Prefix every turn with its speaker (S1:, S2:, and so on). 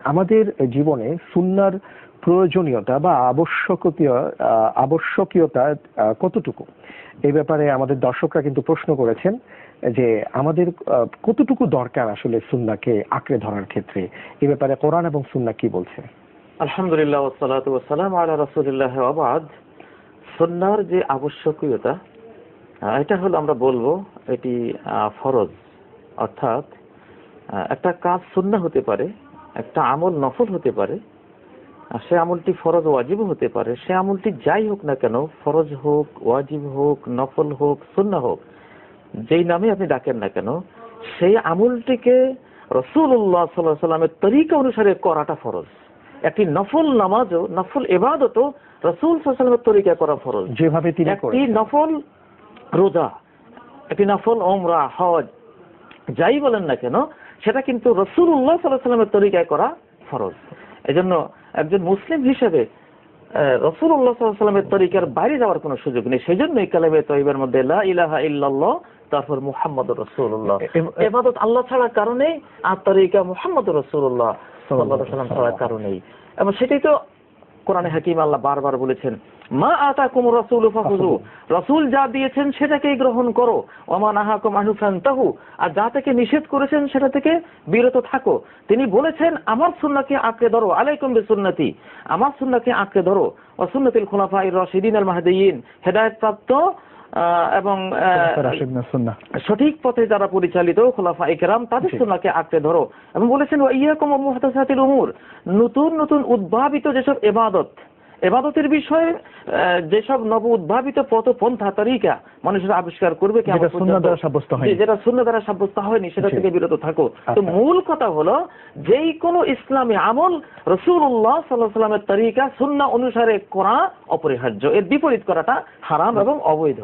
S1: আমাদের জীবনে সুন্নাহর প্রয়োজনীয়তা বা আবশ্যকীয়তা কতটুকু, এই ব্যাপারে আমাদের দর্শকরা কিন্তু প্রশ্ন করেছেন যে আমাদের কতটুকু দরকার আসলে সুন্নাহকে আঁকড়ে ধরার ক্ষেত্রে। এই ব্যাপারে কোরআন এবং সুন্নাহ কি বলছে?
S2: আলহামদুলিল্লাহ ওয়াসসালাতু ওয়াসসালামু আলা রাসূলিল্লাহ ওয়া বা'দ। সুন্নাহর যে আবশ্যকীয়তা, এটা হলো আমরা বলবো এটি ফরজ। অর্থাৎ একটা কাজ সুন্নাহ হতে পারে, একটা আমল নফল হতে পারে, সে আমলটি ফরজ ওয়াজিব হতে পারে। সে আমলটি যাই হোক না কেন, ফরজ হোক, ওয়াজিব হোক, নফল হোক, সুন্নাহ হোক, যেই নামে আপনি ডাকেন না কেন, সেই আমলটিকে রাসূলুল্লাহ সাল্লাল্লাহু আলাইহি ওয়াসাল্লামের তরিকা অনুসারে করাটা ফরজ। একটি নফল নামাজও, নফল ইবাদতও রাসূল সাল্লাল্লাহু আলাইহি ওয়াসাল্লামের তরিকা করা ফরজ।
S1: যেভাবে তিনি করেছেন।
S2: একটি নফল রোজা, একটি নফল উমরা, হজ, যাই বলেন না কেন, সেটা কিন্তু রাসূলুল্লাহ সাল্লাল্লাহু আলাইহি ওয়াসাল্লামের তরিকায় করা ফরজ। এজন্য একজন মুসলিম হিসেবে রাসূলুল্লাহ সাল্লাল্লাহু আলাইহি ওয়াসাল্লামের তরিকার বাইরে যাওয়ার কোনো সুযোগ নেই। সেজন্যই কালেমে তয়্যিবার মধ্যে লা ইলাহা ইল্লাল্লাহ, তারপর মুহাম্মাদুর রাসূলুল্লাহ। ইবাদত আল্লাহ ছাড়ার কারণেই, আর তরিকা মুহাম্মাদুর রাসূলুল্লাহ সাল্লাল্লাহু আলাইহি ওয়াসাল্লাম ছাড়ার কারণেই। এবং সেটাই তো কোরআনে হাকিম আল্লাহ বারবার বলেছেন, মা আতাকুমুর রাসূলু ফাখুযু, রাসূল যা দিয়েছেন সেটাকেই গ্রহণ করো, ওয়া মা নাহাকুম আনহু ফান্তাহু, আর যা থেকে নিষেধ করেছেন সেটা থেকে বিরত থাকো। তিনি বলেছেন আমার সুন্নাহকে আঁকড়ে ধরো, আলাইকুম বিসুন্নতি, আমার সুন্নাহকে আঁকড়ে ধরো, ওয়া সুন্নাতিল খুলাফায়ে রাশিদিন আল মাহদিয়িন, হেদায়েতপ্রাপ্ত এবং সঠিক পথে যারা পরিচালিত খোলাফায়ে কেরাম, তাদের সুন্নাহকে আঁকড়ে ধরো। এবং বলেছেন ওয়া ইয়াকুম ওয়া মুহদাসাতিল উমুর, নতুন নতুন উদ্ভাবিত যেসব ইবাদতের বিষয়ে যেসব নব উদ্ভাবিত পথপন্থা তরিকা মানুষেরা আবিষ্কার করবে, যেটা সুন্নাহ দ্বারা সাব্যস্ত হয়নি, সেটা থেকে বিরত থাকো। তো মূল কথা হলো, যেই কোনো ইসলামী আমল রাসূলুল্লাহ সাল্লাল্লাহু আলাইহি ওয়াসাল্লামের তরিকা সুন্নাহ অনুসারে করা অপরিহার্য, এর বিপরীত করাটা হারাম এবং অবৈধ।